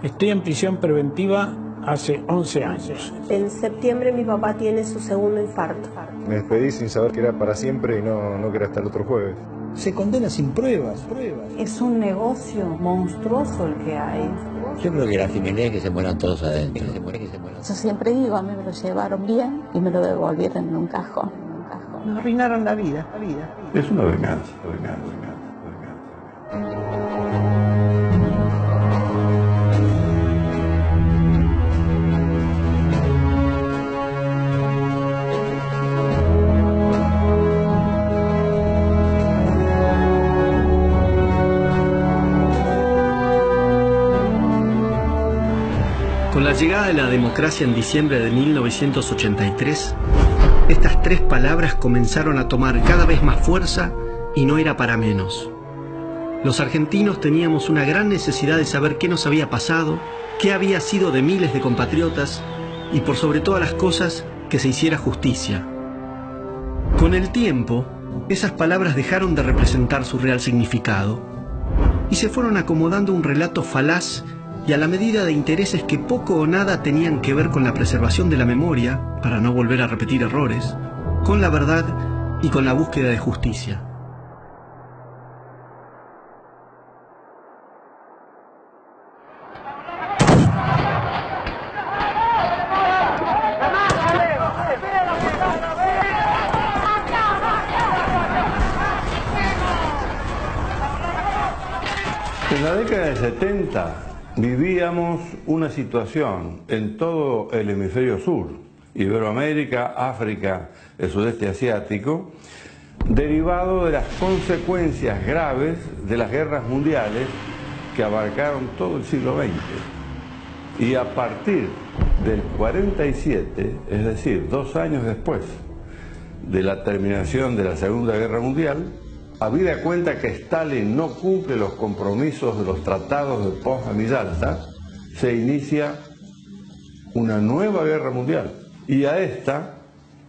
Estoy en prisión preventiva hace 11 años. En septiembre mi papá tiene su segundo infarto. Me despedí sin saber que era para siempre y no que era hasta el otro jueves. Se condena sin pruebas. Es un negocio monstruoso el que hay. Yo creo que la finalidad es que se mueran todos adentro. Yo siempre digo, a mí me lo llevaron bien y me lo devolvieron en un cajón. Nos arruinaron la vida. Es una venganza. Con la llegada de la democracia en diciembre de 1983, estas tres palabras comenzaron a tomar cada vez más fuerza y no era para menos. Los argentinos teníamos una gran necesidad de saber qué nos había pasado, qué había sido de miles de compatriotas y por sobre todas las cosas que se hiciera justicia. Con el tiempo, esas palabras dejaron de representar su real significado y se fueron acomodando un relato falaz y a la medida de intereses que poco o nada tenían que ver con la preservación de la memoria, para no volver a repetir errores, con la verdad y con la búsqueda de justicia. En la década de 70 vivíamos una situación en todo el hemisferio sur, Iberoamérica, África, el sudeste asiático, derivado de las consecuencias graves de las guerras mundiales que abarcaron todo el siglo XX. Y a partir del 47, es decir, 2 años después de la terminación de la Segunda Guerra Mundial, habida cuenta que Stalin no cumple los compromisos de los tratados de Potsdam y Yalta, se inicia una nueva guerra mundial. Y a esta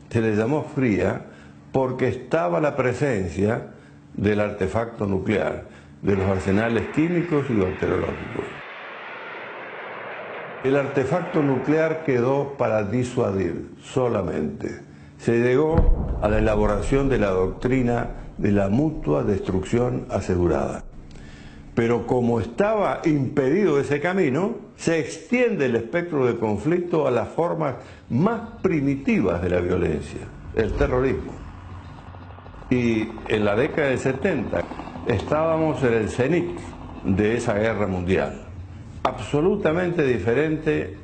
se le llamó fría porque estaba la presencia del artefacto nuclear, de los arsenales químicos y bacteriológicos. El artefacto nuclear quedó para disuadir solamente. Se llegó a la elaboración de la doctrina de la mutua destrucción asegurada. Pero como estaba impedido ese camino, se extiende el espectro de conflicto a las formas más primitivas de la violencia, el terrorismo. Y en la década del 70 estábamos en el cenit de esa guerra mundial, absolutamente diferente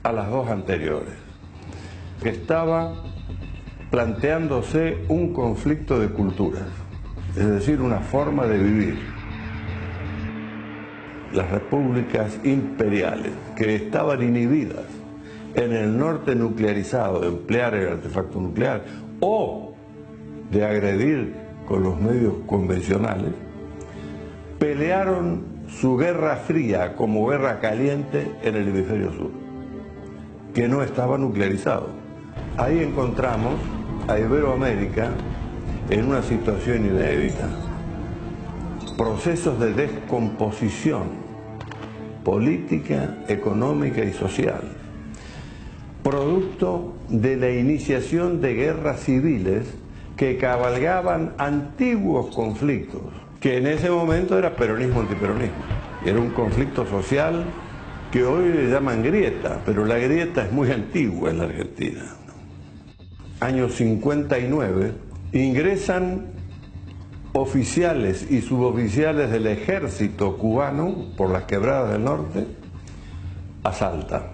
a las dos anteriores, que estaba planteándose un conflicto de culturas, es decir, una forma de vivir. Las repúblicas imperiales que estaban inhibidas en el norte nuclearizado de emplear el artefacto nuclear o de agredir con los medios convencionales, pelearon su guerra fría como guerra caliente en el hemisferio sur, que no estaba nuclearizado. Ahí encontramos a Iberoamérica en una situación inédita. Procesos de descomposición política, económica y social, producto de la iniciación de guerras civiles que cabalgaban antiguos conflictos, que en ese momento era peronismo-antiperonismo. Era un conflicto social que hoy le llaman grieta, pero la grieta es muy antigua en la Argentina. Año 59, ingresan oficiales y suboficiales del ejército cubano por las quebradas del norte a Salta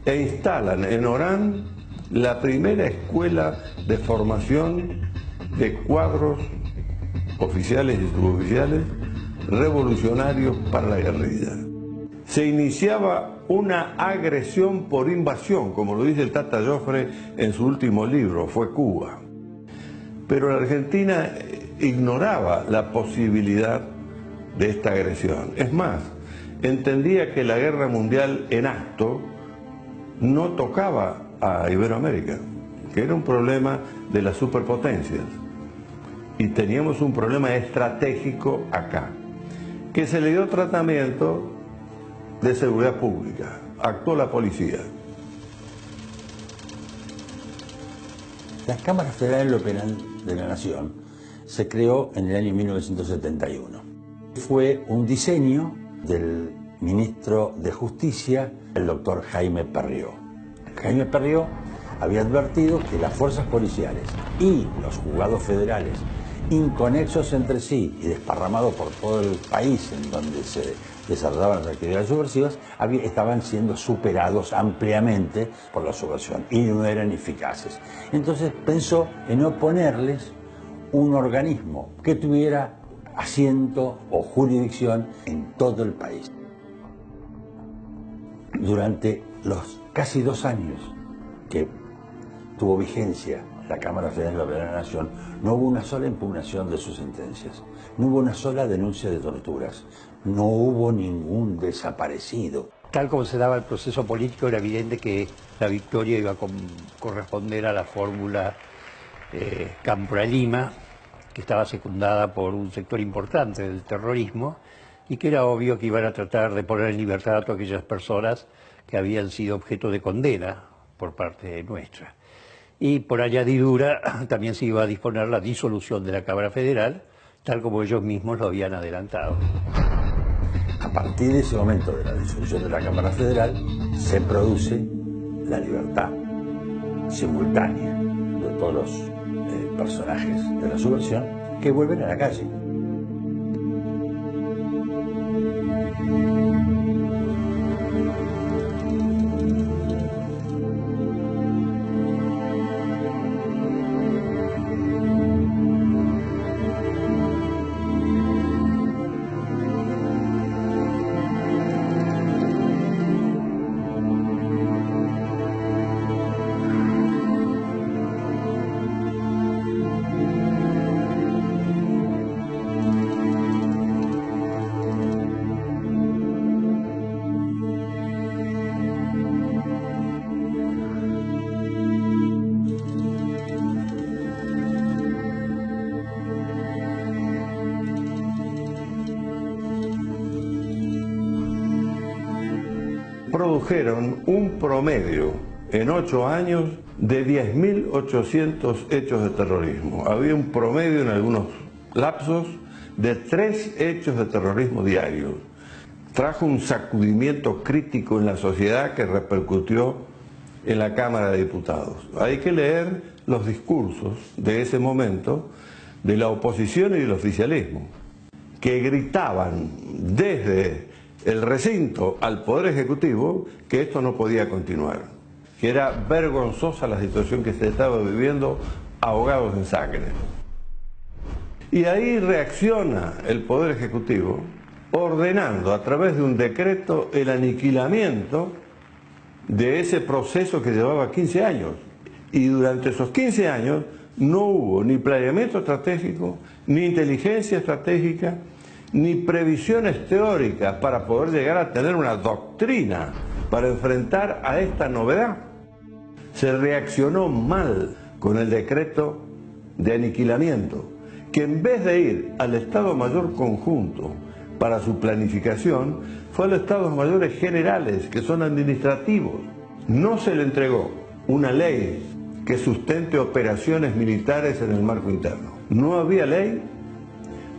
e instalan en Orán la primera escuela de formación de cuadros oficiales y suboficiales revolucionarios para la guerrilla. Se iniciaba una agresión por invasión, como lo dice el Tata Joffre en su último libro, Fue Cuba. Pero la Argentina ignoraba la posibilidad de esta agresión. Es más, entendía que la guerra mundial en acto no tocaba a Iberoamérica, que era un problema de las superpotencias. Y teníamos un problema estratégico acá, que se le dio tratamiento de seguridad pública, actuó la policía. La Cámara Federal de la Nación se creó en el año 1971. Fue un diseño del ministro de Justicia, el doctor Jaime Perrió. Jaime Perrió había advertido que las fuerzas policiales y los juzgados federales, inconexos entre sí y desparramados por todo el país en donde se desarrollaban las actividades subversivas, estaban siendo superados ampliamente por la subversión y no eran eficaces. Entonces pensó en oponerles un organismo que tuviera asiento o jurisdicción en todo el país. Durante los casi 2 años que tuvo vigencia la Cámara Federal de la Nación, no hubo una sola impugnación de sus sentencias, no hubo una sola denuncia de torturas, no hubo ningún desaparecido. Tal como se daba el proceso político, era evidente que la victoria iba a corresponder a la fórmula Cámpora-Lima, que estaba secundada por un sector importante del terrorismo, y que era obvio que iban a tratar de poner en libertad a todas aquellas personas que habían sido objeto de condena por parte nuestra. Y por añadidura también se iba a disponer la disolución de la Cámara Federal, tal como ellos mismos lo habían adelantado. A partir de ese momento de la disolución de la Cámara Federal, se produce la libertad simultánea de todos los personajes de la subversión que vuelven a la calle. Produjeron un promedio en 8 años de 10.800 hechos de terrorismo. Había un promedio en algunos lapsos de 3 hechos de terrorismo diarios. Trajo un sacudimiento crítico en la sociedad que repercutió en la Cámara de Diputados. Hay que leer los discursos de ese momento de la oposición y del oficialismo, que gritaban desde el recinto al Poder Ejecutivo que esto no podía continuar, que era vergonzosa la situación que se estaba viviendo, ahogados en sangre. Y ahí reacciona el Poder Ejecutivo ordenando a través de un decreto el aniquilamiento de ese proceso que llevaba 15 años. Y durante esos 15 años no hubo ni planeamiento estratégico, ni inteligencia estratégica, ni previsiones teóricas para poder llegar a tener una doctrina para enfrentar a esta novedad. Se reaccionó mal con el decreto de aniquilamiento, que en vez de ir al Estado Mayor Conjunto para su planificación, fue a los Estados Mayores Generales, que son administrativos. No se le entregó una ley que sustente operaciones militares en el marco interno. No había ley.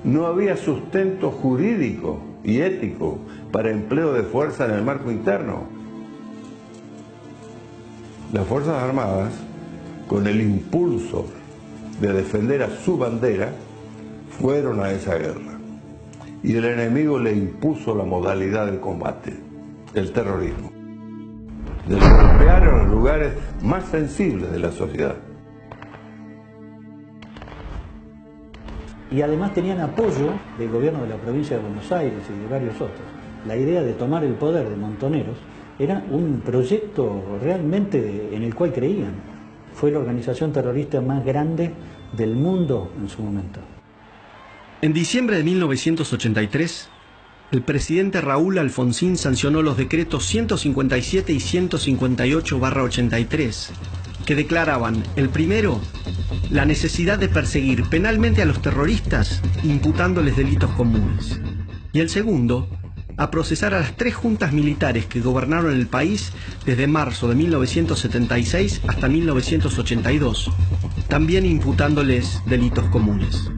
No había sustento jurídico y ético para empleo de fuerza en el marco interno. Las Fuerzas Armadas, con el impulso de defender a su bandera, fueron a esa guerra. Y el enemigo le impuso la modalidad del combate, el terrorismo. Le golpearon en lugares más sensibles de la sociedad. Y además tenían apoyo del gobierno de la provincia de Buenos Aires y de varios otros. La idea de tomar el poder de Montoneros era un proyecto realmente en el cual creían. Fue la organización terrorista más grande del mundo en su momento. En diciembre de 1983, el presidente Raúl Alfonsín sancionó los decretos 157 y 158/83, que declaraban, el primero, la necesidad de perseguir penalmente a los terroristas imputándoles delitos comunes, y el segundo, a procesar a las 3 juntas militares que gobernaron el país desde marzo de 1976 hasta 1982, también imputándoles delitos comunes.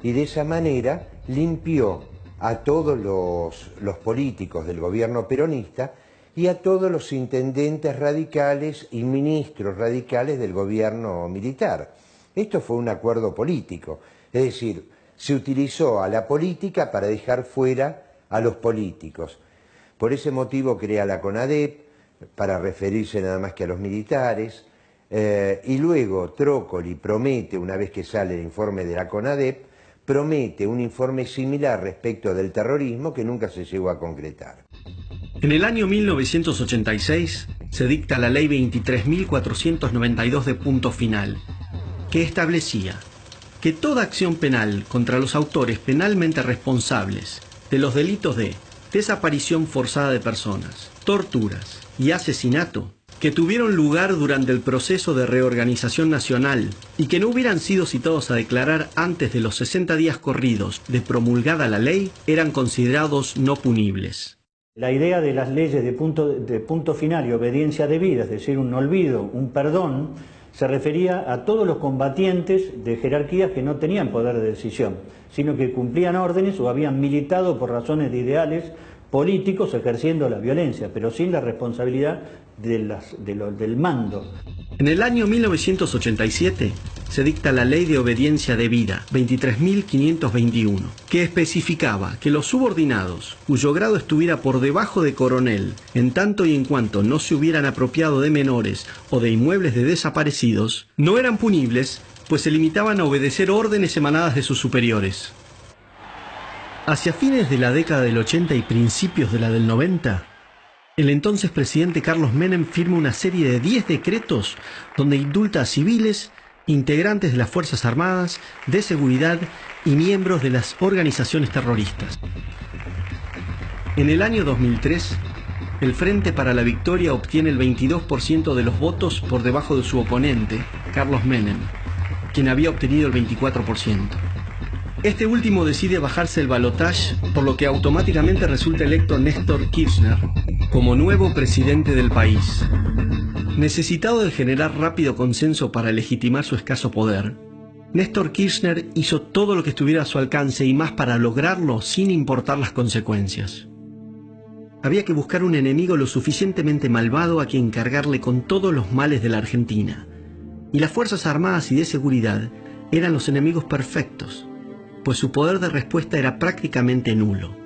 Y de esa manera limpió a todos los políticos del gobierno peronista y a todos los intendentes radicales y ministros radicales del gobierno militar. Esto fue un acuerdo político, es decir, se utilizó a la política para dejar fuera a los políticos. Por ese motivo crea la CONADEP, para referirse nada más que a los militares, y luego Trócoli promete, una vez que sale el informe de la CONADEP, promete un informe similar respecto del terrorismo que nunca se llegó a concretar. En el año 1986 se dicta la ley 23.492 de punto final, que establecía que toda acción penal contra los autores penalmente responsables de los delitos de desaparición forzada de personas, torturas y asesinato que tuvieron lugar durante el proceso de reorganización nacional y que no hubieran sido citados a declarar antes de los 60 días corridos de promulgada la ley, eran considerados no punibles. La idea de las leyes de punto final y obediencia debida, es decir, un olvido, un perdón, se refería a todos los combatientes de jerarquías que no tenían poder de decisión, sino que cumplían órdenes o habían militado por razones de ideales políticos ejerciendo la violencia, pero sin la responsabilidad del mando. En el año 1987 se dicta la Ley de Obediencia Debida 23.521, que especificaba que los subordinados, cuyo grado estuviera por debajo de coronel, en tanto y en cuanto no se hubieran apropiado de menores o de inmuebles de desaparecidos, no eran punibles, pues se limitaban a obedecer órdenes emanadas de sus superiores. Hacia fines de la década del 80 y principios de la del 90, el entonces presidente Carlos Menem firma una serie de 10 decretos donde indulta a civiles, integrantes de las Fuerzas Armadas, de seguridad y miembros de las organizaciones terroristas. En el año 2003, el Frente para la Victoria obtiene el 22% de los votos por debajo de su oponente, Carlos Menem, quien había obtenido el 24%. Este último decide bajarse el balotaje, por lo que automáticamente resulta electo Néstor Kirchner como nuevo presidente del país. Necesitado de generar rápido consenso para legitimar su escaso poder, Néstor Kirchner hizo todo lo que estuviera a su alcance y más para lograrlo sin importar las consecuencias. Había que buscar un enemigo lo suficientemente malvado a quien cargarle con todos los males de la Argentina, y las Fuerzas Armadas y de Seguridad eran los enemigos perfectos, pues su poder de respuesta era prácticamente nulo.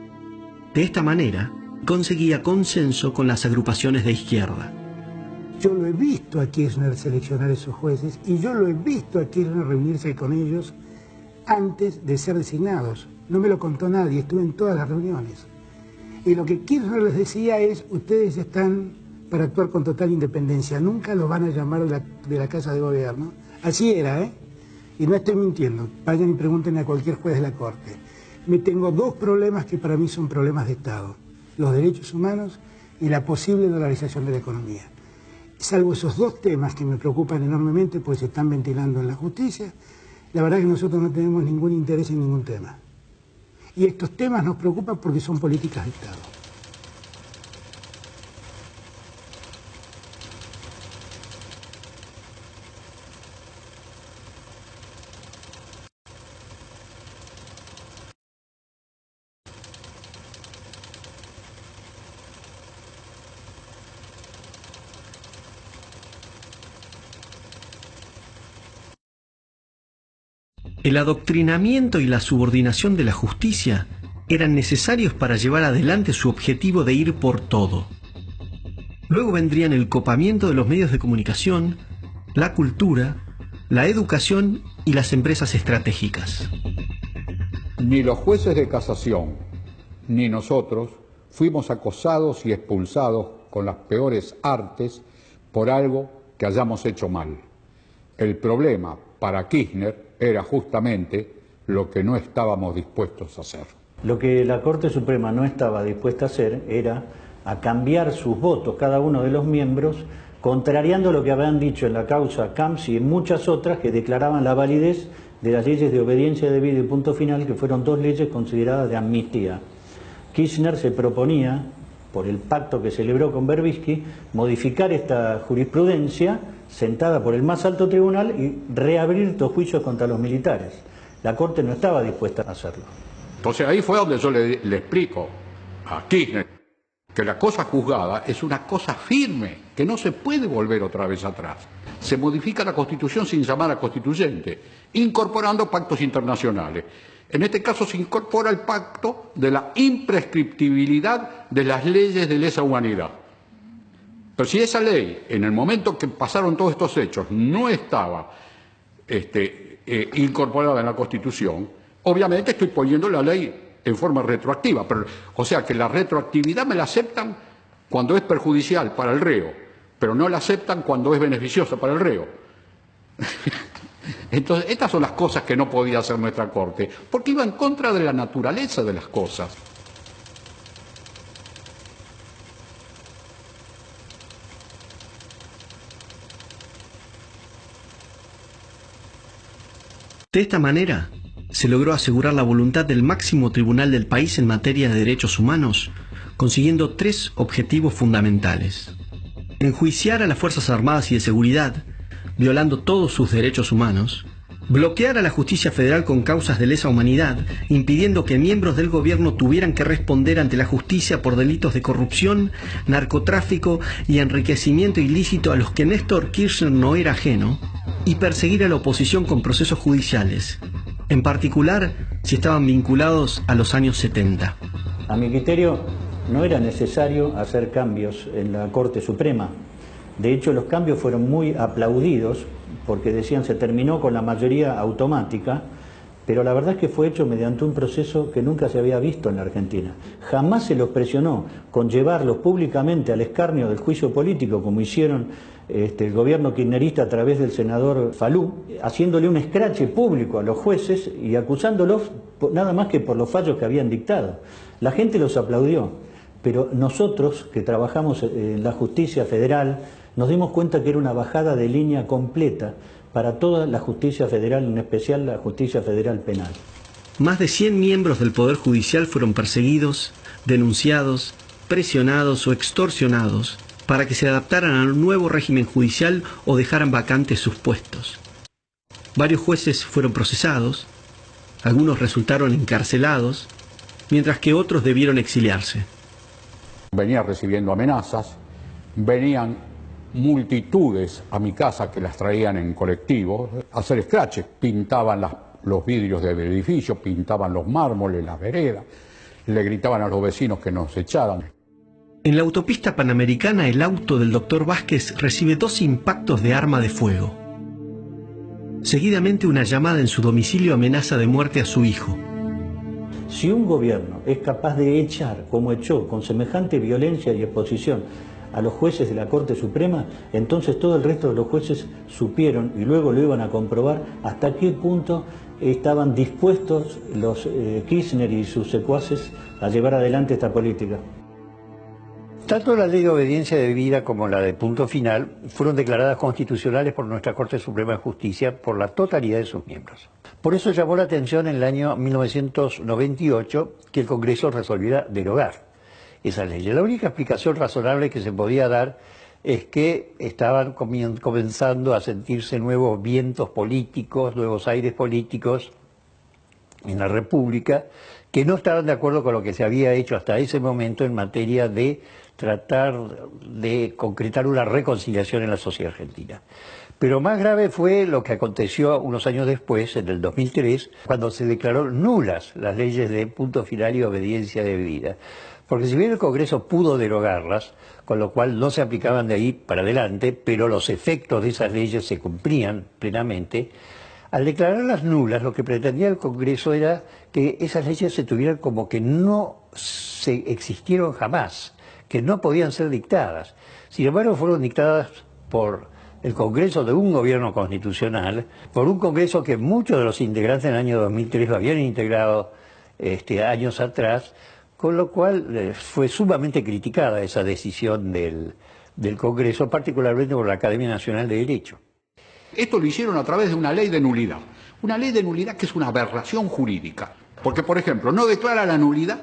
De esta manera, conseguía consenso con las agrupaciones de izquierda. Yo lo he visto a Kirchner seleccionar esos jueces y yo lo he visto a Kirchner reunirse con ellos antes de ser designados. No me lo contó nadie, estuve en todas las reuniones. Y lo que Kirchner les decía es, ustedes están para actuar con total independencia, nunca los van a llamar de la Casa de Gobierno. Así era, ¿eh? Y no estoy mintiendo, vayan y pregunten a cualquier juez de la Corte. Me tengo 2 problemas que para mí son problemas de Estado: los derechos humanos y la posible dolarización de la economía. Salvo esos 2 temas que me preocupan enormemente, pues se están ventilando en la justicia, la verdad es que nosotros no tenemos ningún interés en ningún tema. Y estos temas nos preocupan porque son políticas de Estado. El adoctrinamiento y la subordinación de la justicia eran necesarios para llevar adelante su objetivo de ir por todo. Luego vendrían el copamiento de los medios de comunicación, la cultura, la educación y las empresas estratégicas. Ni los jueces de casación, ni nosotros fuimos acosados y expulsados con las peores artes por algo que hayamos hecho mal. El problema para Kirchner era justamente lo que no estábamos dispuestos a hacer. Lo que la Corte Suprema no estaba dispuesta a hacer era a cambiar sus votos, cada uno de los miembros, contrariando lo que habían dicho en la causa Camps y en muchas otras que declaraban la validez de las leyes de obediencia debida y punto final, que fueron 2 leyes consideradas de amnistía. Kirchner se proponía, por el pacto que celebró con Berbisky, modificar esta jurisprudencia sentada por el más alto tribunal y reabrir estos juicios contra los militares. La Corte no estaba dispuesta a hacerlo. Entonces ahí fue donde yo le explico a Kirchner que la cosa juzgada es una cosa firme, que no se puede volver otra vez atrás. Se modifica la Constitución sin llamar a constituyente, incorporando pactos internacionales. En este caso se incorpora el pacto de la imprescriptibilidad de las leyes de lesa humanidad. Pero si esa ley, en el momento que pasaron todos estos hechos, no estaba incorporada en la Constitución, obviamente estoy poniendo la ley en forma retroactiva. Pero, o sea que la retroactividad me la aceptan cuando es perjudicial para el reo, pero no la aceptan cuando es beneficiosa para el reo. Entonces, estas son las cosas que no podía hacer nuestra Corte, porque iba en contra de la naturaleza de las cosas. De esta manera, se logró asegurar la voluntad del máximo tribunal del país en materia de derechos humanos, consiguiendo 3 objetivos fundamentales: enjuiciar a las Fuerzas Armadas y de Seguridad, violando todos sus derechos humanos; bloquear a la justicia federal con causas de lesa humanidad, impidiendo que miembros del gobierno tuvieran que responder ante la justicia por delitos de corrupción, narcotráfico y enriquecimiento ilícito a los que Néstor Kirchner no era ajeno; y perseguir a la oposición con procesos judiciales, en particular si estaban vinculados a los años 70. A mi criterio, no era necesario hacer cambios en la Corte Suprema. De hecho, los cambios fueron muy aplaudidos porque decían se terminó con la mayoría automática, pero la verdad es que fue hecho mediante un proceso que nunca se había visto en la Argentina. Jamás se los presionó con llevarlos públicamente al escarnio del juicio político, como hicieron el gobierno kirchnerista a través del senador Falú, haciéndole un escrache público a los jueces y acusándolos nada más que por los fallos que habían dictado. La gente los aplaudió, pero nosotros que trabajamos en la justicia federal nos dimos cuenta que era una bajada de línea completa para toda la justicia federal, en especial la justicia federal penal. Más de 100 miembros del Poder Judicial fueron perseguidos, denunciados, presionados o extorsionados para que se adaptaran al nuevo régimen judicial o dejaran vacantes sus puestos. Varios jueces fueron procesados, algunos resultaron encarcelados, mientras que otros debieron exiliarse. Venía recibiendo amenazas, venían multitudes a mi casa que las traían en colectivo a hacer escraches, pintaban los vidrios del edificio, pintaban los mármoles, las veredas, le gritaban a los vecinos que nos echaran. En la autopista Panamericana, el auto del doctor Vázquez recibe 2 impactos de arma de fuego. Seguidamente, una llamada en su domicilio amenaza de muerte a su hijo. Si un gobierno es capaz de echar, como echó, con semejante violencia y exposición a los jueces de la Corte Suprema, entonces todo el resto de los jueces supieron, y luego lo iban a comprobar, hasta qué punto estaban dispuestos los Kirchner y sus secuaces a llevar adelante esta política. Tanto la ley de obediencia debida como la de punto final fueron declaradas constitucionales por nuestra Corte Suprema de Justicia por la totalidad de sus miembros. Por eso llamó la atención en el año 1998 que el Congreso resolviera derogar esas leyes. La única explicación razonable que se podía dar es que estaban comenzando a sentirse nuevos vientos políticos, nuevos aires políticos en la República, que no estaban de acuerdo con lo que se había hecho hasta ese momento en materia de tratar de concretar una reconciliación en la sociedad argentina. Pero más grave fue lo que aconteció unos años después, en el 2003, cuando se declaró nulas las leyes de punto final y obediencia debida. Porque si bien el Congreso pudo derogarlas, con lo cual no se aplicaban de ahí para adelante, pero los efectos de esas leyes se cumplían plenamente, al declararlas nulas, lo que pretendía el Congreso era que esas leyes se tuvieran como que no existieron jamás, que no podían ser dictadas. Sin embargo, fueron dictadas por el Congreso de un gobierno constitucional, por un Congreso que muchos de los integrantes en el año 2003 lo habían integrado años atrás, con lo cual fue sumamente criticada esa decisión del Congreso, particularmente por la Academia Nacional de Derecho. Esto lo hicieron a través de una ley de nulidad que es una aberración jurídica, porque, por ejemplo, no declara la nulidad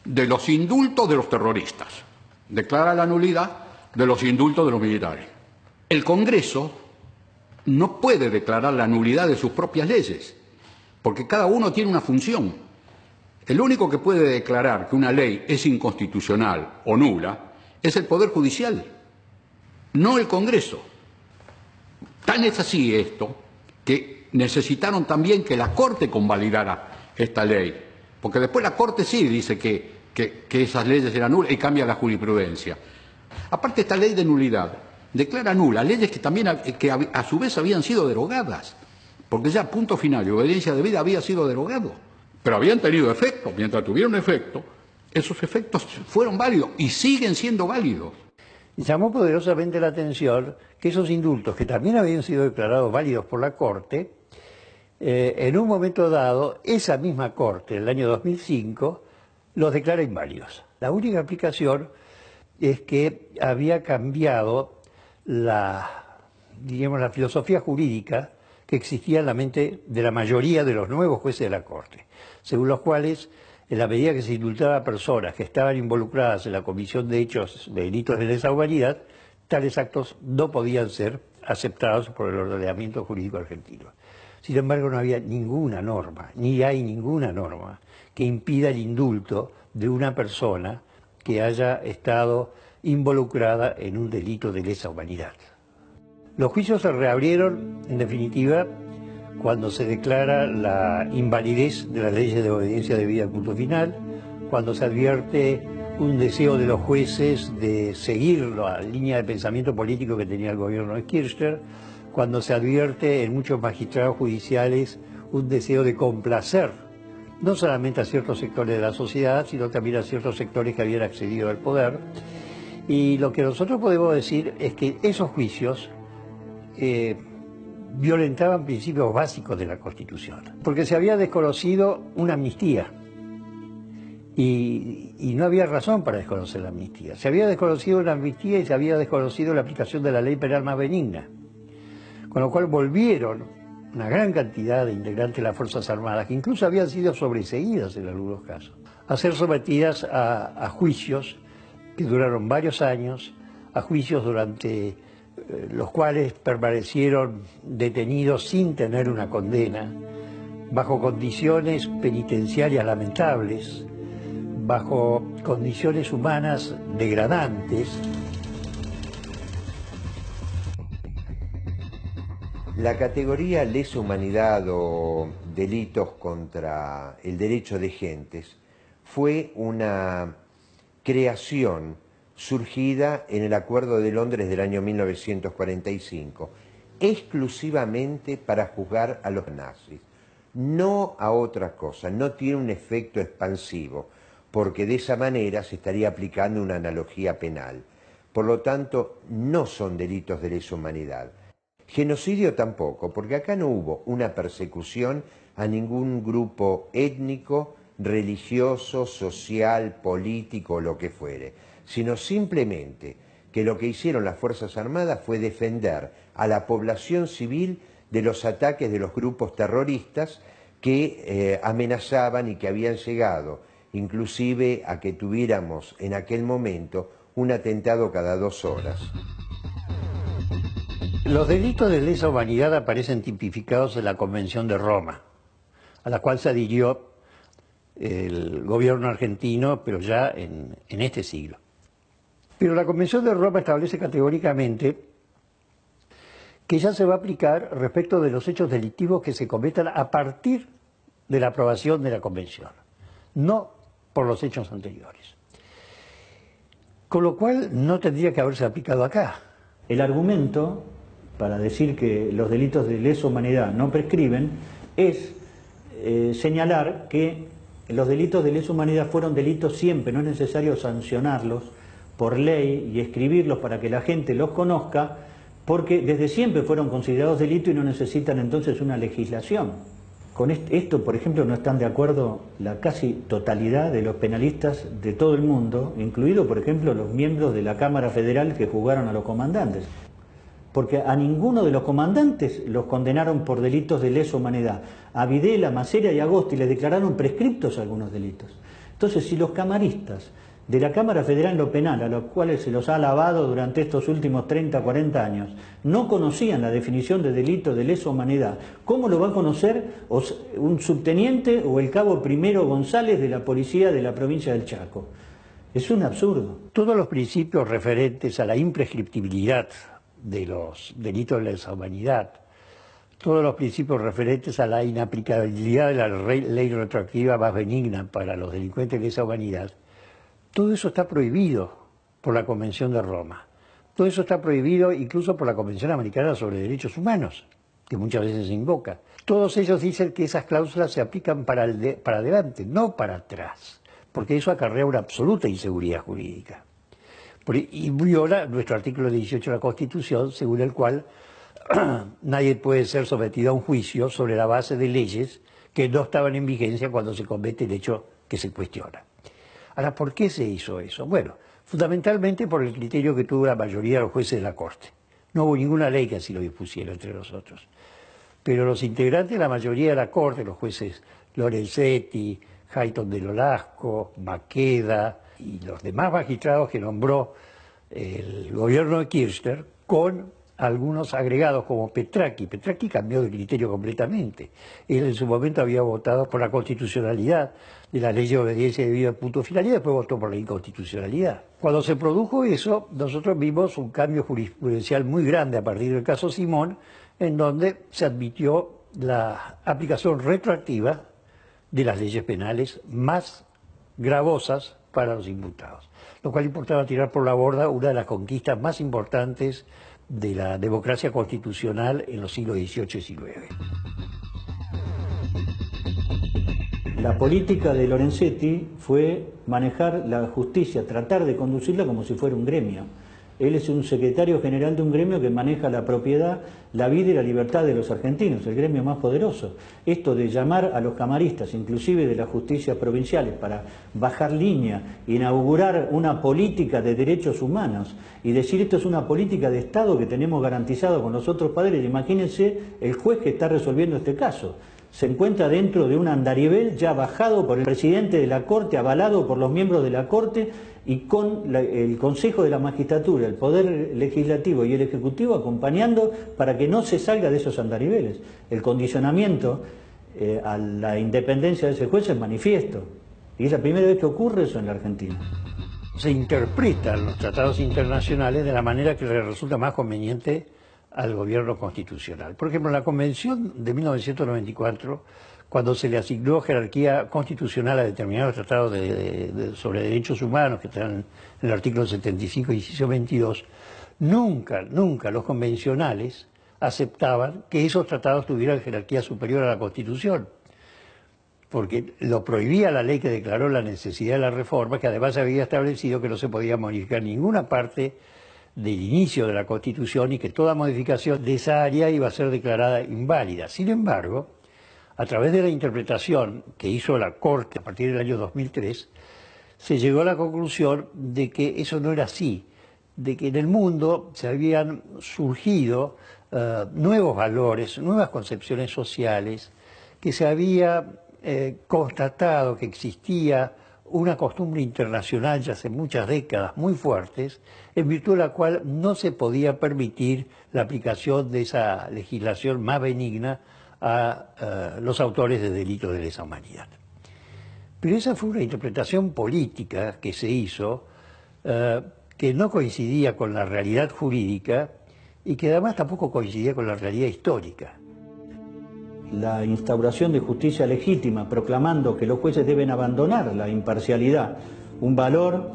de los indultos de los terroristas, declara la nulidad de los indultos de los militares. El Congreso no puede declarar la nulidad de sus propias leyes, porque cada uno tiene una función. El único que puede declarar que una ley es inconstitucional o nula es el Poder Judicial, no el Congreso. Tan es así esto que necesitaron también que la Corte convalidara esta ley, porque después la Corte sí dice que esas leyes eran nulas y cambia la jurisprudencia. Aparte, esta ley de nulidad declara nulas leyes que también a su vez habían sido derogadas, porque ya punto final y obediencia debida había sido derogado, pero habían tenido efecto. Mientras tuvieron efecto, esos efectos fueron válidos y siguen siendo válidos. Llamó poderosamente la atención que esos indultos, que también habían sido declarados válidos por la Corte, en un momento dado, esa misma Corte, en el año 2005, los declara inválidos. La única aplicación es que había cambiado la filosofía jurídica que existía en la mente de la mayoría de los nuevos jueces de la Corte, según los cuales, en la medida que se indultaba a personas que estaban involucradas en la comisión de hechos de delitos de lesa humanidad, tales actos no podían ser aceptados por el ordenamiento jurídico argentino. Sin embargo, no había ninguna norma, ni hay ninguna norma, que impida el indulto de una persona que haya estado involucrada en un delito de lesa humanidad. Los juicios se reabrieron, en definitiva, cuando se declara la invalidez de las leyes de obediencia debida al punto final, cuando se advierte un deseo de los jueces de seguir la línea de pensamiento político que tenía el gobierno de Kirchner, cuando se advierte en muchos magistrados judiciales un deseo de complacer no solamente a ciertos sectores de la sociedad, sino también a ciertos sectores que habían accedido al poder. Y lo que nosotros podemos decir es que esos juicios violentaban principios básicos de la Constitución, porque se había desconocido una amnistía y no había razón para desconocer la amnistía. Se había desconocido una amnistía y se había desconocido la aplicación de la ley penal más benigna, con lo cual volvieron una gran cantidad de integrantes de las Fuerzas Armadas, que incluso habían sido sobreseídas en algunos casos, a ser sometidas a juicios que duraron varios años, a juicios durante los cuales permanecieron detenidos sin tener una condena, bajo condiciones penitenciarias lamentables, bajo condiciones humanas degradantes. La categoría lesa humanidad o delitos contra el derecho de gentes fue una creación surgida en el Acuerdo de Londres del año 1945, exclusivamente para juzgar a los nazis, no a otra cosa, no tiene un efecto expansivo, porque de esa manera se estaría aplicando una analogía penal. Por lo tanto, no son delitos de lesa humanidad. Genocidio tampoco, porque acá no hubo una persecución a ningún grupo étnico, religioso, social, político o lo que fuere, sino simplemente que lo que hicieron las Fuerzas Armadas fue defender a la población civil de los ataques de los grupos terroristas que amenazaban y que habían llegado inclusive a que tuviéramos en aquel momento un atentado cada 2 horas. Los delitos de lesa humanidad aparecen tipificados en la Convención de Roma, a la cual se adhirió el gobierno argentino, pero ya en este siglo. Pero la Convención de Roma establece categóricamente que ya se va a aplicar respecto de los hechos delictivos que se cometan a partir de la aprobación de la Convención, no por los hechos anteriores. Con lo cual no tendría que haberse aplicado acá. El argumento para decir que los delitos de lesa humanidad no prescriben es señalar que los delitos de lesa humanidad fueron delitos siempre, no es necesario sancionarlos por ley y escribirlos para que la gente los conozca, porque desde siempre fueron considerados delitos y no necesitan entonces una legislación. Con esto, por ejemplo, no están de acuerdo la casi totalidad de los penalistas de todo el mundo, incluido, por ejemplo, los miembros de la Cámara Federal que juzgaron a los comandantes. Porque a ninguno de los comandantes los condenaron por delitos de lesa humanidad. A Videla, Masera y Agosti les declararon prescriptos algunos delitos. Entonces, si los camaristas de la Cámara Federal en lo penal, a los cuales se los ha alabado durante estos últimos 30, 40 años, no conocían la definición de delito de lesa humanidad, ¿cómo lo va a conocer un subteniente o el cabo Primero González de la policía de la provincia del Chaco? Es un absurdo. Todos los principios referentes a la imprescriptibilidad de los delitos de lesa humanidad, todos los principios referentes a la inaplicabilidad de la ley retroactiva más benigna para los delincuentes de lesa humanidad, todo eso está prohibido por la Convención de Roma. Todo eso está prohibido incluso por la Convención Americana sobre Derechos Humanos, que muchas veces se invoca. Todos ellos dicen que esas cláusulas se aplican para adelante, no para atrás, porque eso acarrea una absoluta inseguridad jurídica. Y viola nuestro artículo 18 de la Constitución, según el cual nadie puede ser sometido a un juicio sobre la base de leyes que no estaban en vigencia cuando se comete el hecho que se cuestiona. Ahora, ¿por qué se hizo eso? Bueno, fundamentalmente por el criterio que tuvo la mayoría de los jueces de la Corte. No hubo ninguna ley que así lo dispusiera entre nosotros. Pero los integrantes de la mayoría de la Corte, los jueces Lorenzetti, Hayton del Olasco, Maqueda y los demás magistrados que nombró el gobierno de Kirchner, con algunos agregados como Petracchi. Petracchi cambió de criterio completamente. Él en su momento había votado por la constitucionalidad de la ley de obediencia debida punto final y después votó por la inconstitucionalidad. Cuando se produjo eso, nosotros vimos un cambio jurisprudencial muy grande a partir del caso Simón, en donde se admitió la aplicación retroactiva de las leyes penales más gravosas para los imputados, lo cual importaba tirar por la borda una de las conquistas más importantes de la democracia constitucional en los siglos XVIII y XIX. La política de Lorenzetti fue manejar la justicia, tratar de conducirla como si fuera un gremio. Él es un secretario general de un gremio que maneja la propiedad, la vida y la libertad de los argentinos, el gremio más poderoso. Esto de llamar a los camaristas, inclusive de las justicias provinciales, para bajar línea, inaugurar una política de derechos humanos y decir esto es una política de Estado que tenemos garantizado con los otros padres. Imagínense el juez que está resolviendo este caso. Se encuentra dentro de un andarivel ya bajado por el presidente de la Corte, avalado por los miembros de la Corte y con el Consejo de la Magistratura, el Poder Legislativo y el Ejecutivo acompañando para que no se salga de esos andariveles. El condicionamiento a la independencia de ese juez es manifiesto. Y es la primera vez que ocurre eso en la Argentina. Se interpretan los tratados internacionales de la manera que le resulta más conveniente al gobierno constitucional. Por ejemplo, en la Convención de 1994, cuando se le asignó jerarquía constitucional a determinados tratados sobre derechos humanos, que están en el artículo 75 y inciso 22, nunca los convencionales aceptaban que esos tratados tuvieran jerarquía superior a la Constitución, porque lo prohibía la ley que declaró la necesidad de la reforma, que además había establecido que no se podía modificar ninguna parte del inicio de la Constitución y que toda modificación de esa área iba a ser declarada inválida. Sin embargo, a través de la interpretación que hizo la Corte a partir del año 2003, se llegó a la conclusión de que eso no era así, de que en el mundo se habían surgido nuevos valores, nuevas concepciones sociales, que se había constatado que existía una costumbre internacional ya hace muchas décadas muy fuertes, en virtud de la cual no se podía permitir la aplicación de esa legislación más benigna a los autores de delitos de lesa humanidad. Pero esa fue una interpretación política que se hizo, que no coincidía con la realidad jurídica y que además tampoco coincidía con la realidad histórica. La instauración de justicia legítima, proclamando que los jueces deben abandonar la imparcialidad, un valor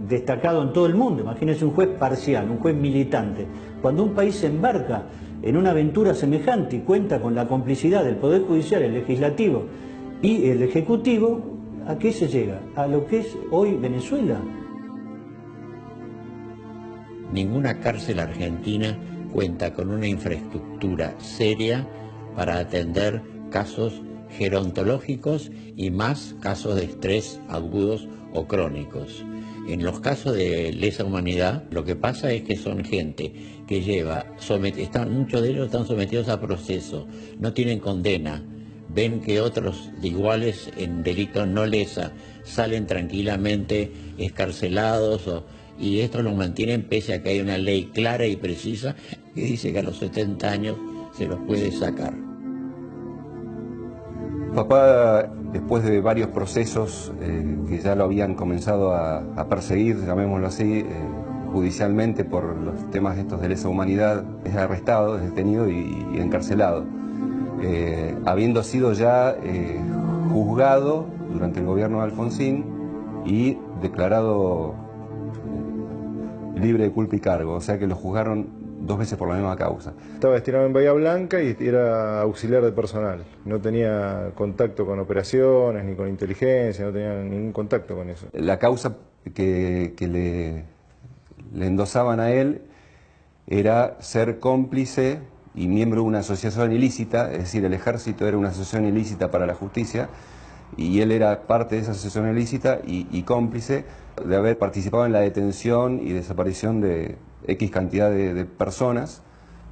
destacado en todo el mundo. Imagínense un juez parcial, un juez militante. Cuando un país se embarca en una aventura semejante y cuenta con la complicidad del Poder Judicial, el Legislativo y el Ejecutivo, ¿a qué se llega? A lo que es hoy Venezuela. Ninguna cárcel argentina cuenta con una infraestructura seria para atender casos gerontológicos y más casos de estrés agudos o crónicos. En los casos de lesa humanidad, lo que pasa es que son gente que muchos de ellos están sometidos a proceso, no tienen condena, ven que otros iguales en delitos no lesa salen tranquilamente excarcelados y esto los mantienen pese a que hay una ley clara y precisa que dice que a los 70 años se los puede sacar. Papá, después de varios procesos que ya lo habían comenzado a perseguir, llamémoslo así, judicialmente por los temas estos de lesa humanidad, es arrestado, es detenido y encarcelado. Habiendo sido ya juzgado durante el gobierno de Alfonsín y declarado libre de culpa y cargo, o sea que lo juzgaron 2 veces por la misma causa. Estaba destinado en Bahía Blanca y era auxiliar de personal. No tenía contacto con operaciones ni con inteligencia, no tenía ningún contacto con eso. La causa que le endosaban a él era ser cómplice y miembro de una asociación ilícita, es decir, el ejército era una asociación ilícita para la justicia y él era parte de esa asociación ilícita y cómplice de haber participado en la detención y desaparición de X cantidad de personas,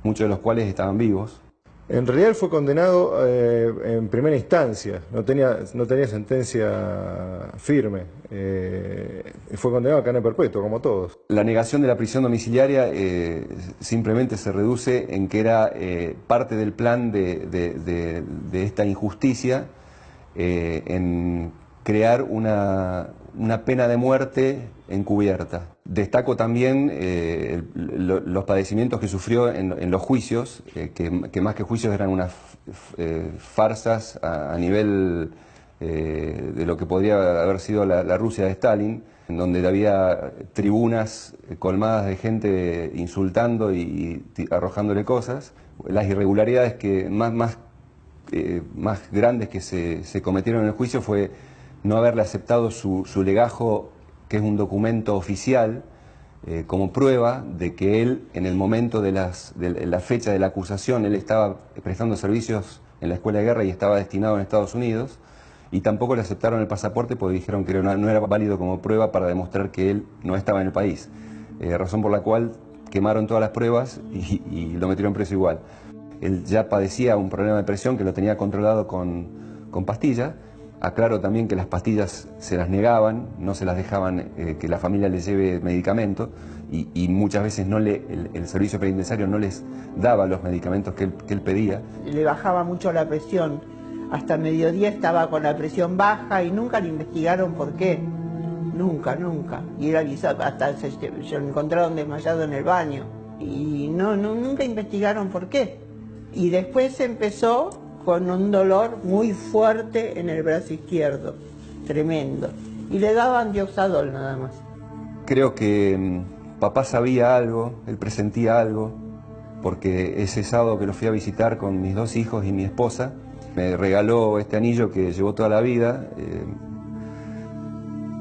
muchos de los cuales estaban vivos. En realidad él fue condenado en primera instancia, no tenía sentencia firme, fue condenado a cadena perpetua como todos. La negación de la prisión domiciliaria simplemente se reduce en que era parte del plan de esta injusticia en crear una pena de muerte encubierta. Destaco también los padecimientos que sufrió en los juicios, que más que juicios eran unas farsas a nivel de lo que podría haber sido la Rusia de Stalin, en donde había tribunas colmadas de gente insultando y arrojándole cosas. Las irregularidades que más grandes que se cometieron en el juicio fue no haberle aceptado su legajo, que es un documento oficial, como prueba de que él, en el momento de la fecha de la acusación, él estaba prestando servicios en la escuela de guerra y estaba destinado en Estados Unidos, y tampoco le aceptaron el pasaporte porque dijeron que no era válido como prueba para demostrar que él no estaba en el país, razón por la cual quemaron todas las pruebas y lo metieron preso igual. Él ya padecía un problema de presión que lo tenía controlado con pastillas. Aclaro también que las pastillas se las negaban, no se las dejaban que la familia les lleve medicamento y muchas veces el servicio penitenciario no les daba los medicamentos que él pedía. Le bajaba mucho la presión, hasta mediodía estaba con la presión baja y nunca le investigaron por qué, nunca. Y él avisaba, hasta se lo encontraron desmayado en el baño y nunca investigaron por qué. Y después empezó con un dolor muy fuerte en el brazo izquierdo, tremendo. Y le daban Dioxadol nada más. Creo que papá sabía algo, él presentía algo, porque ese sábado que lo fui a visitar con mis 2 hijos y mi esposa, me regaló este anillo que llevó toda la vida,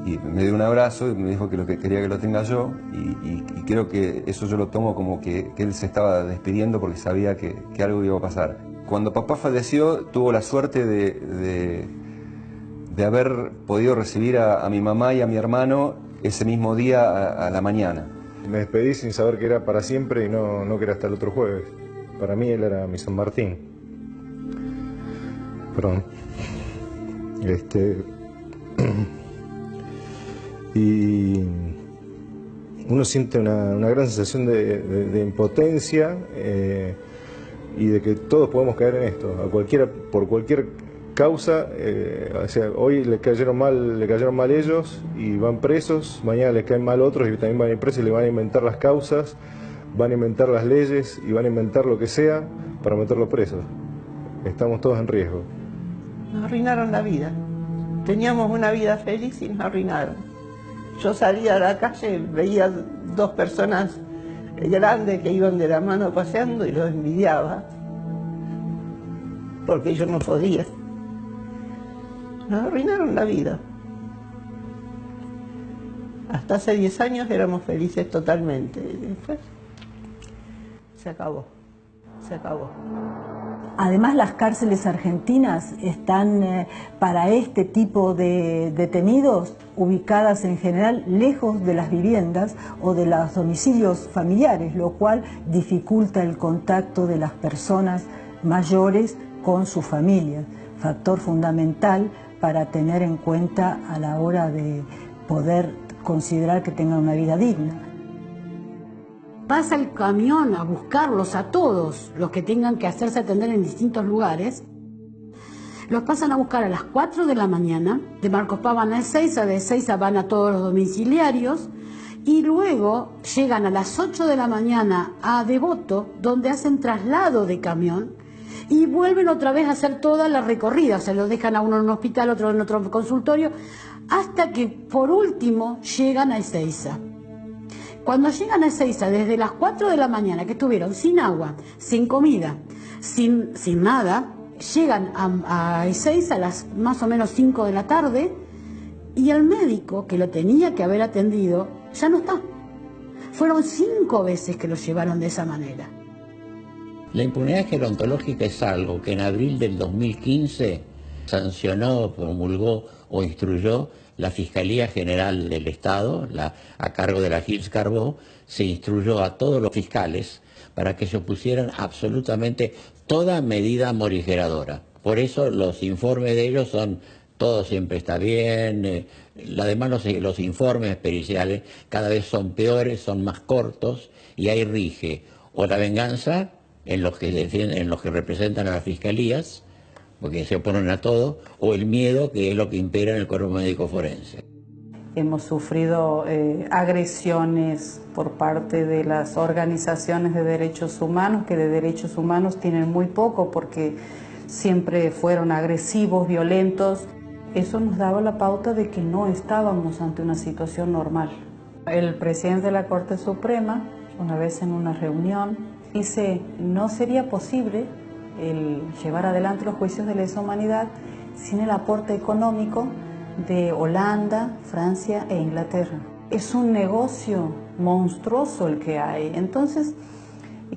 y me dio un abrazo y me dijo que lo que quería que lo tenga yo, y creo que eso yo lo tomo como que él se estaba despidiendo porque sabía que algo iba a pasar. Cuando papá falleció, tuvo la suerte de haber podido recibir a mi mamá y a mi hermano ese mismo día a la mañana. Me despedí sin saber que era para siempre y no que era hasta el otro jueves. Para mí él era mi San Martín. Perdón. Y uno siente una gran sensación de impotencia, y de que todos podemos caer en esto, por cualquier causa. O sea, hoy le cayeron mal ellos y van presos, mañana les caen mal otros y también van a ir presos y le van a inventar las causas, van a inventar las leyes y van a inventar lo que sea para meterlos presos. Estamos todos en riesgo. Nos arruinaron la vida. Teníamos una vida feliz y nos arruinaron. Yo salía a la calle, veía 2 personas grandes que iban de la mano paseando y los envidiaba, porque yo no podía. Nos arruinaron la vida. Hasta hace 10 años éramos felices totalmente. Después se acabó. Además, las cárceles argentinas están para este tipo de detenidos ubicadas en general lejos de las viviendas o de los domicilios familiares, lo cual dificulta el contacto de las personas mayores con sus familias. factor fundamental para tener en cuenta a la hora de poder considerar que tengan una vida digna. Pasa el camión a buscarlos a todos los que tengan que hacerse atender en distintos lugares. Los pasan a buscar a las 4 de la mañana, de Marcos Paz van a Ezeiza, de Ezeiza van a todos los domiciliarios, y luego llegan a las 8 de la mañana a Devoto, donde hacen traslado de camión, y vuelven otra vez a hacer toda la recorrida, o sea, los dejan a uno en un hospital, otro en otro consultorio, hasta que por último llegan a Ezeiza. Cuando llegan a Ezeiza, desde las 4 de la mañana, que estuvieron sin agua, sin comida, sin nada, llegan a Ezeiza a las más o menos 5 de la tarde, y el médico que lo tenía que haber atendido ya no está. Fueron 5 veces que lo llevaron de esa manera. La impunidad gerontológica es algo que en abril del 2015 sancionó, promulgó o instruyó la Fiscalía General del Estado, a cargo de la Gilles Carbó. Se instruyó a todos los fiscales para que se opusieran absolutamente toda medida morigeradora. Por eso los informes de ellos son, todo siempre está bien, además los informes periciales cada vez son peores, son más cortos, y ahí rige o la venganza en los que defienden, en los que representan a las fiscalías, porque se oponen a todo, o el miedo, que es lo que impera en el cuerpo médico forense. Hemos sufrido agresiones por parte de las organizaciones de derechos humanos, que de derechos humanos tienen muy poco porque siempre fueron agresivos, violentos. Eso nos daba la pauta de que no estábamos ante una situación normal. El presidente de la Corte Suprema, una vez en una reunión, dice: no sería posible el llevar adelante los juicios de lesa humanidad sin el aporte económico de Holanda, Francia e Inglaterra. Es un negocio monstruoso el que hay. Entonces,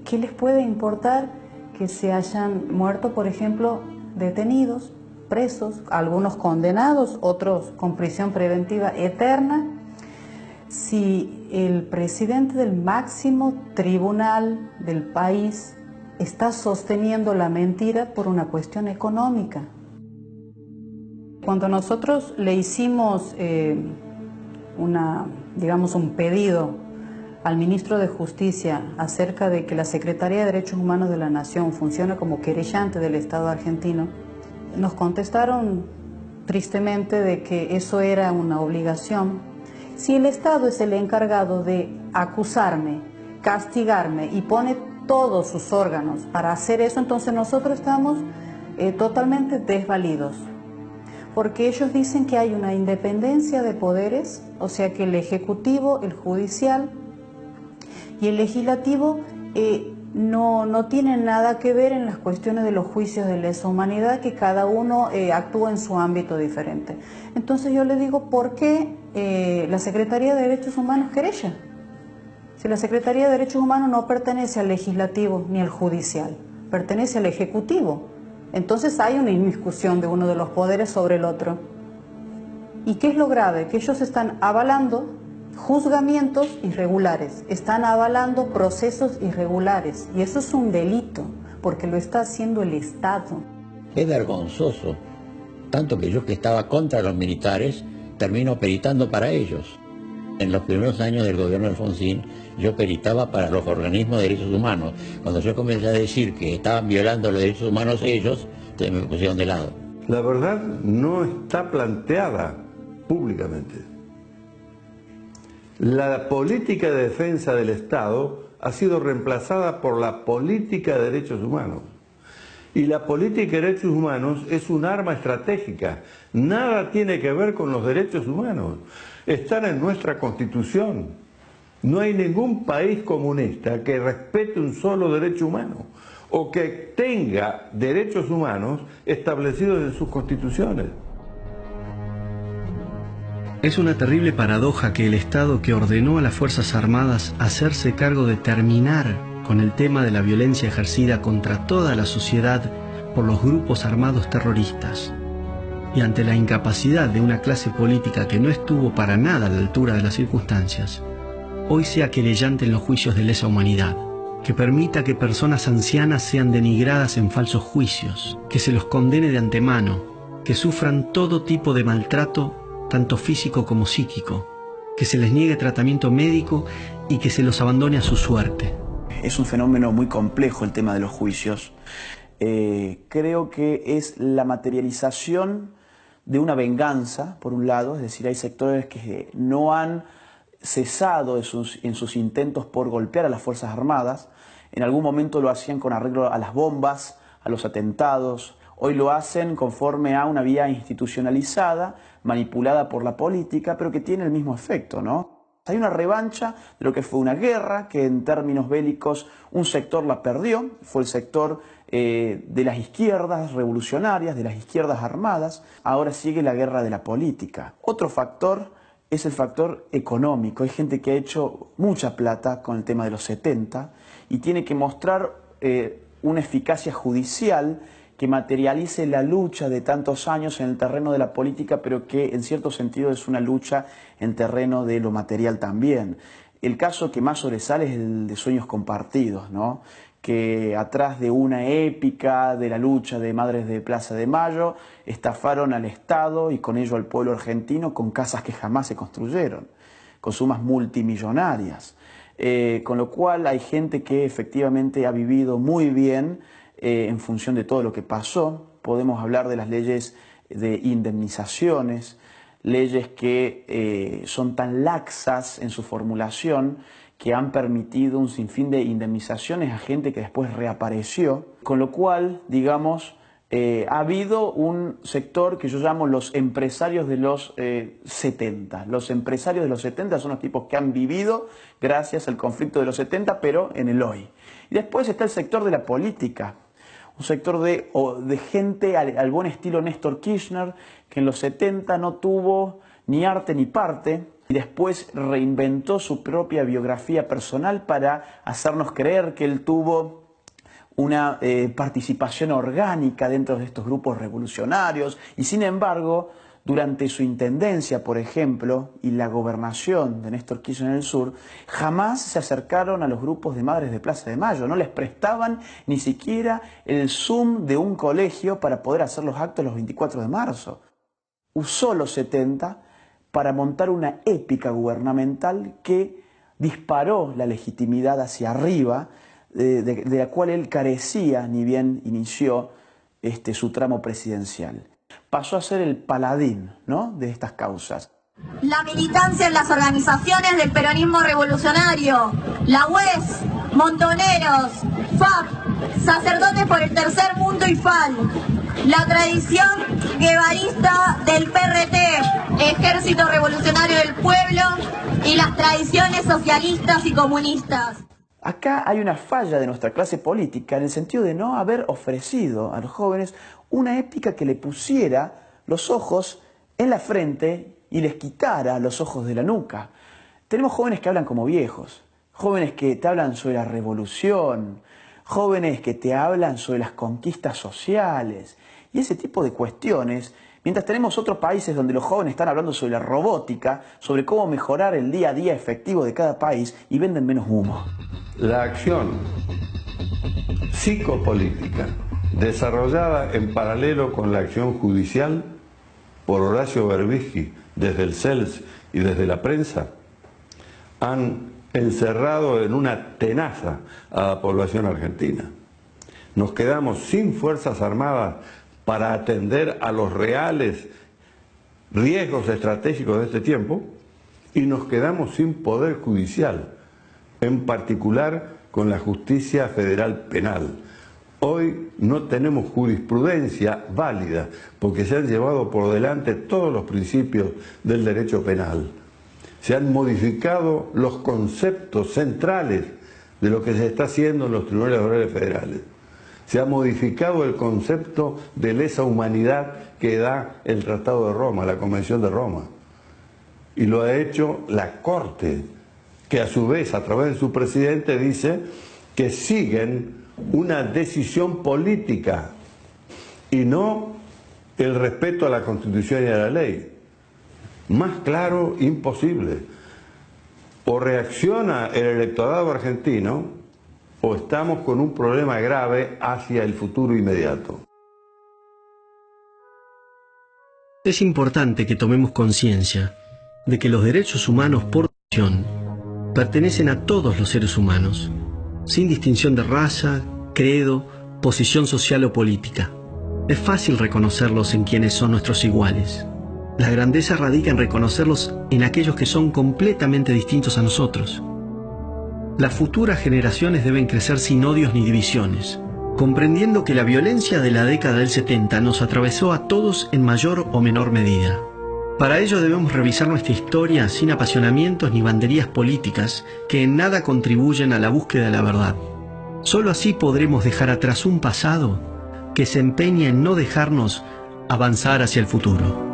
¿qué les puede importar que se hayan muerto, por ejemplo, detenidos, presos, algunos condenados, otros con prisión preventiva eterna, si el presidente del máximo tribunal del país está sosteniendo la mentira por una cuestión económica? Cuando nosotros le hicimos un pedido al ministro de Justicia acerca de que la Secretaría de Derechos Humanos de la Nación funcione como querellante del Estado argentino, nos contestaron tristemente de que eso era una obligación. Si el Estado es el encargado de acusarme, castigarme y pone todos sus órganos para hacer eso, entonces nosotros estamos totalmente desvalidos. Porque ellos dicen que hay una independencia de poderes, o sea que el Ejecutivo, el Judicial y el Legislativo no tienen nada que ver en las cuestiones de los juicios de lesa humanidad, que cada uno actúa en su ámbito diferente. Entonces yo le digo, ¿por qué la Secretaría de Derechos Humanos querella? Si la Secretaría de Derechos Humanos no pertenece al Legislativo ni al Judicial, pertenece al Ejecutivo. Entonces hay una inmiscusión de uno de los poderes sobre el otro. ¿Y qué es lo grave? Que ellos están avalando juzgamientos irregulares, están avalando procesos irregulares, y eso es un delito, porque lo está haciendo el Estado. Es vergonzoso, tanto que yo, que estaba contra los militares, termino peritando para ellos. En los primeros años del gobierno de Alfonsín, yo peritaba para los organismos de derechos humanos. Cuando yo comencé a decir que estaban violando los derechos humanos ellos, entonces me pusieron de lado. La verdad no está planteada públicamente. La política de defensa del Estado ha sido reemplazada por la política de derechos humanos. Y la política de derechos humanos es un arma estratégica. Nada tiene que ver con los derechos humanos. Están en nuestra Constitución. No hay ningún país comunista que respete un solo derecho humano o que tenga derechos humanos establecidos en sus constituciones. Es una terrible paradoja que el Estado, que ordenó a las Fuerzas Armadas hacerse cargo de terminar con el tema de la violencia ejercida contra toda la sociedad por los grupos armados terroristas, y ante la incapacidad de una clase política que no estuvo para nada a la altura de las circunstancias, hoy sea querellante en los juicios de lesa humanidad, que permita que personas ancianas sean denigradas en falsos juicios, que se los condene de antemano, que sufran todo tipo de maltrato, tanto físico como psíquico, que se les niegue tratamiento médico y que se los abandone a su suerte. Es un fenómeno muy complejo el tema de los juicios. Creo que es la materialización de una venganza, por un lado, es decir, hay sectores que no han cesado en sus intentos por golpear a las Fuerzas Armadas. En algún momento lo hacían con arreglo a las bombas, a los atentados. Hoy lo hacen conforme a una vía institucionalizada, manipulada por la política, pero que tiene el mismo efecto, ¿no? Hay una revancha de lo que fue una guerra, que en términos bélicos un sector la perdió, fue el sector de las izquierdas revolucionarias, de las izquierdas armadas. Ahora sigue la guerra de la política. Otro factor es el factor económico. Hay gente que ha hecho mucha plata con el tema de los 70 y tiene que mostrar una eficacia judicial que materialice la lucha de tantos años en el terreno de la política, pero que en cierto sentido es una lucha en terreno de lo material también. El caso que más sobresale es el de Sueños Compartidos, ¿no? Que atrás de una épica de la lucha de Madres de Plaza de Mayo, estafaron al Estado y con ello al pueblo argentino con casas que jamás se construyeron, con sumas multimillonarias. Con lo cual hay gente que efectivamente ha vivido muy bien en función de todo lo que pasó. Podemos hablar de las leyes de indemnizaciones, leyes que son tan laxas en su formulación que han permitido un sinfín de indemnizaciones a gente que después reapareció, con lo cual, digamos, ha habido un sector que yo llamo los empresarios de los 70. Los empresarios de los 70 son los tipos que han vivido gracias al conflicto de los 70, pero en el hoy. Y después está el sector de la política, un sector de gente al buen estilo Néstor Kirchner, que en los 70 no tuvo ni arte ni parte, y después reinventó su propia biografía personal para hacernos creer que él tuvo una participación orgánica dentro de estos grupos revolucionarios, y sin embargo, durante su intendencia, por ejemplo, y la gobernación de Néstor Kirchner en el sur, jamás se acercaron a los grupos de Madres de Plaza de Mayo, no les prestaban ni siquiera el Zoom de un colegio para poder hacer los actos los 24 de marzo. Usó los 70 para montar una épica gubernamental que disparó la legitimidad hacia arriba, de la cual él carecía ni bien inició su tramo presidencial. Pasó a ser el paladín, ¿no?, de estas causas. La militancia en las organizaciones del peronismo revolucionario, la UES, Montoneros, FAP, Sacerdotes por el Tercer Mundo y FAL, la tradición guevarista del PRT, Ejército Revolucionario del Pueblo, y las tradiciones socialistas y comunistas. Acá hay una falla de nuestra clase política en el sentido de no haber ofrecido a los jóvenes una épica que le pusiera los ojos en la frente y les quitara los ojos de la nuca. Tenemos jóvenes que hablan como viejos, jóvenes que te hablan sobre la revolución, jóvenes que te hablan sobre las conquistas sociales y ese tipo de cuestiones, mientras tenemos otros países donde los jóvenes están hablando sobre la robótica, sobre cómo mejorar el día a día efectivo de cada país y venden menos humo. La acción psicopolítica desarrollada en paralelo con la acción judicial por Horacio Berbisky desde el CELS y desde la prensa han encerrado en una tenaza a la población argentina. Nos quedamos sin fuerzas armadas para atender a los reales riesgos estratégicos de este tiempo y nos quedamos sin poder judicial, en particular con la justicia federal penal. Hoy no tenemos jurisprudencia válida porque se han llevado por delante todos los principios del derecho penal. Se han modificado los conceptos centrales de lo que se está haciendo en los tribunales orales federales. Se ha modificado el concepto de lesa humanidad que da el Tratado de Roma, la Convención de Roma. Y lo ha hecho la Corte, que a su vez, a través de su presidente, dice que siguen una decisión política y no el respeto a la Constitución y a la ley. Más claro, imposible. O reacciona el electorado argentino o estamos con un problema grave hacia el futuro inmediato. Es importante que tomemos conciencia de que los derechos humanos por definición pertenecen a todos los seres humanos, sin distinción de raza, credo, posición social o política. Es fácil reconocerlos en quienes son nuestros iguales. La grandeza radica en reconocerlos en aquellos que son completamente distintos a nosotros. Las futuras generaciones deben crecer sin odios ni divisiones, comprendiendo que la violencia de la década del 70 nos atravesó a todos en mayor o menor medida. Para ello debemos revisar nuestra historia sin apasionamientos ni banderías políticas que en nada contribuyen a la búsqueda de la verdad. Solo así podremos dejar atrás un pasado que se empeña en no dejarnos avanzar hacia el futuro.